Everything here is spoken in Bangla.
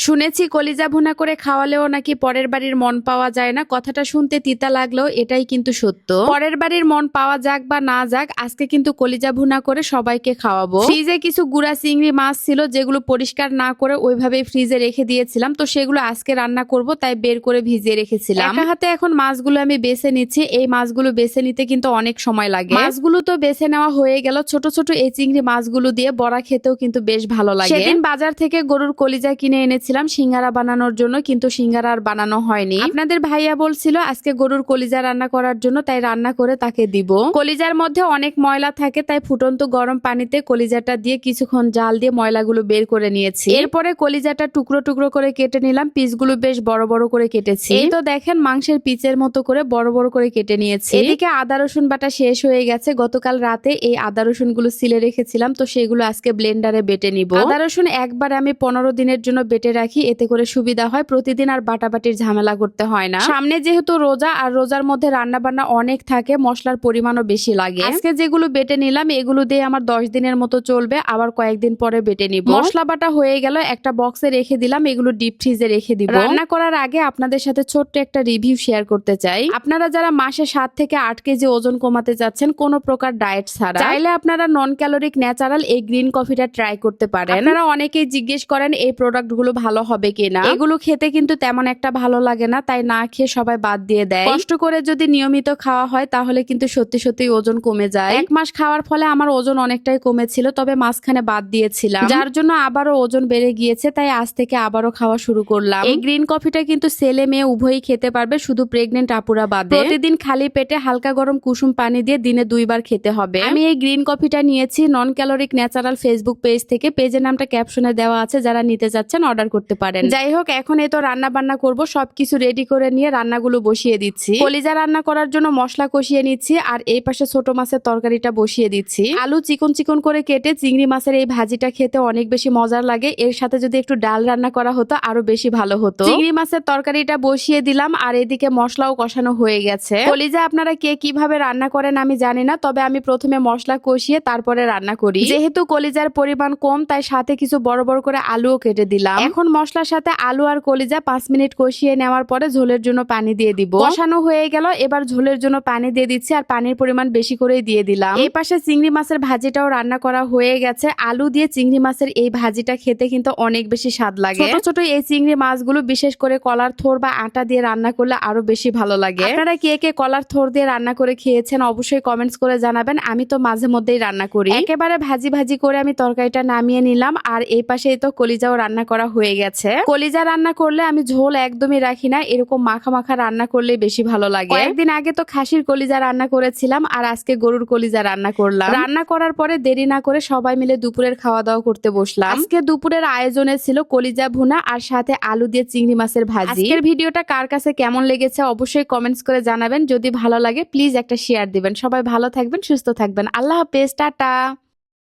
শুনেছি কলিজা ভুনা করে খাওয়ালেও নাকি পরের বাড়ির মন পাওয়া যায় না। কথাটা শুনতে তিতা লাগলেও এটাই কিন্তু সত্য। পরের বাড়ির মন পাওয়া যাক বা না যাক, আজকে কিন্তু কলিজা ভুনা করে সবাইকে খাওয়াবো। ফ্রিজে কিছু গুড়া চিংড়ি মাছ ছিল যেগুলো পরিষ্কার না করে ওইভাবে ফ্রিজে রেখে দিয়েছিলাম, তো সেগুলো আজকে রান্না করব তাই বের করে ভিজিয়ে রেখেছিলাম। একা হাতে এখন মাছগুলো আমি বেছে নিচ্ছি। এই মাছগুলো বেছে নিতে কিন্তু অনেক সময় লাগে। মাছগুলো তো বেছে নেওয়া হয়ে গেল। ছোট ছোট এই চিংড়ি মাছগুলো দিয়ে বড়া খেতেও কিন্তু বেশ ভালো লাগে। সেদিন বাজার থেকে গরুর কলিজা কিনে এনেছিলাম সিঙ্গারা বানানোর জন্য, কিন্তু সিঙ্গারা আর বানানো হয়নি। আপনাদের ভাইয়া বলছিল আজকে গরুর কলিজা রান্না করার জন্য, তাই রান্না করে তাকে দিব। কলিজার মধ্যে অনেক ময়লা থাকে, তাই ফুটন্ত গরম পানিতে কলিজাটা দিয়ে কিছুক্ষণ জাল দিয়ে ময়লাগুলো বের করে নিয়েছি। এরপরে কলিজাটা টুকরো টুকরো করে কেটে নিলাম। পিসগুলো বেশ বড় বড় করে কেটেছি। এই তো দেখেন মাংসের পিচের মতো করে বড় বড় করে কেটে নিয়েছি। এদিকে আদা রসুন বাটা শেষ হয়ে গেছে। গতকাল রাতে এই আদা রসুন গুলো সিলে রেখেছিলাম, তো সেগুলো আজকে ব্লেন্ডারে বেটে নিব। আদা রসুন একবার আমি 15 দিনের জন্য বেটে রাখি, এতে করে সুবিধা হয়, প্রতিদিন আর বাটাবাটির ঝামেলা করতে হয় না। সামনে যেহেতু রোজা, আর রোজার মধ্যে রান্না বান্না অনেক থাকে, মশলার পরিমাণও বেশি লাগে। আজকে যেগুলো বেটে নিলাম এগুলো দিয়ে আমার 10 দিনের মতো চলবে, আবার কয়েকদিন পরে বেটে নিব। মশলা বাটা হয়ে গেল, একটা বক্সে রেখে দিলাম, এগুলো ডিপ ফ্রিজে রেখে দিব। রান্না করার আগে আপনাদের সাথে ছোট্ট একটা রিভিউ শেয়ার করতে চাই। আপনারা যারা মাসে 7 থেকে 8 কেজি ওজন কমাতে যাচ্ছেন কোনো প্রকার ডায়েট ছাড়া, চাইলে আপনারা নন ক্যালোরিক ন্যাচারাল এই গ্রিন কফিটা ট্রাই করতে পারেন। আপনারা অনেকেই জিজ্ঞেস করেন এই প্রোডাক্ট গুলো ভালো হবে কিনা। এগুলো খেতে কিন্তু তেমন একটা ভালো লাগে না, তাই না খেয়ে সবাই বাদ দিয়ে দেয়। কষ্ট করে যদি নিয়মিত খাওয়া হয় তাহলে কিন্তু সত্যি সত্যি ওজন কমে যায়। 1 মাস খাওয়ার ফলে আমার ওজন অনেকটাই কমেছিল, তবে মাঝখানে বাদ দিয়েছিলাম, যার জন্য আবারও ওজন বেড়ে গিয়েছে। তাই আজ থেকে আবারও খাওয়া শুরু করলাম। এই গ্রিন কফিটা কিন্তু ছেলে মেয়ে উভয়ই খেতে পারবে, শুধু প্রেগনেন্ট আপুরা বাদে। প্রতিদিন খালি পেটে হালকা গরম কুসুম পানি দিয়ে দিনে 2 বার খেতে হবে। আমি এই গ্রিন কফিটা নিয়েছি নন ক্যালোরিক ন্যাচারাল ফেসবুক পেজ থেকে। পেজের নামটা ক্যাপশনে দেওয়া আছে, যারা নিতে চাচ্ছেন অর্ডার করতে পারেন। যাই হোক, এখন এই তো রান্না বান্না করব, সবকিছু রেডি করে নিয়ে রান্নাগুলো বসিয়ে দিচ্ছি। কলিজা রান্না করার জন্য মশলা কষিয়ে নিচ্ছি, আর এই পাশে ছোট মাছের তরকারিটা বসিয়ে দিচ্ছি। আলু চিকন চিকন করে কেটে চিংড়ি মাছের এই ভাজিটা খেতে অনেক বেশি মজার লাগে। এর সাথে যদি একটু ডাল রান্না করা হতো আরো বেশি ভালো হতো। চিংড়ি মাছের তরকারিটা বসিয়ে দিলাম, আর এদিকে মশলাও কষানো হয়ে গেছে। কলিজা আপনারা কে কিভাবে রান্না করেন আমি জানি না, তবে আমি প্রথমে মশলা কষিয়ে তারপরে রান্না করি। যেহেতু কলিজার পরিমাণ কম, তাই সাথে কিছু বড় বড় করে আলুও কেটে দিলাম। এখন মশলার সাথে আলু আর কলিজা 5 মিনিট কষিয়ে নেওয়ার পরে ঝোলের জন্য পানি দিয়ে দিব। কষানো হয়ে গেল, এবার ঝোলের জন্য পানি দিয়ে দিচ্ছি, আর পানির পরিমাণ বেশি করেই দিয়ে দিলাম। এই পাশে চিংড়ি মাছের ভাজিটাও রান্না করা হয়ে গেছে। আলু দিয়ে চিংড়ি মাছের এই ভাজিটা খেতে কিন্তু অনেক বেশি স্বাদ লাগে। ছোট ছোট এই চিংড়ি মাছগুলো বিশেষ করে কলার থোর বা আটা দিয়ে রান্না করলে আরো বেশি ভালো লাগে। আপনারা কে কে কলার থোর দিয়ে রান্না করে খেয়েছেন অবশ্যই কমেন্টস করে জানাবেন। আমি তো মাঝে মধ্যেই রান্না করি। একেবারে ভাজি ভাজি করে আমি তরকারিটা নামিয়ে নিলাম, আর এই পাশে তো কলিজাও রান্না করা হয়ে গেছে। কলিজা রান্না করলে আমি ঝোল একদমই রাখি না, এরকম মাখা মাখা রান্না করলে বেশি ভালো লাগে। কয়েকদিন আগে তো খাসির কলিজা রান্না করেছিলাম, আর আজকে গরুর কলিজা রান্না করলাম। রান্না করার পরে দেরি না করে সবাই মিলে দুপুরের খাওয়া দাওয়া করতে বসলাম। আজকে দুপুরের আয়োজনে ছিল কলিজা ভুনা আর সাথে আলু দিয়ে চিংড়ি মাছের ভাজি। আজকের ভিডিওটা কার কাছে কেমন লেগেছে অবশ্যই কমেন্টস করে জানাবেন। যদি ভালো লাগে প্লিজ একটা শেয়ার দিবেন। সবাই ভালো থাকবেন, সুস্থ থাকবেন। আল্লাহ হাফেজ, টাটা।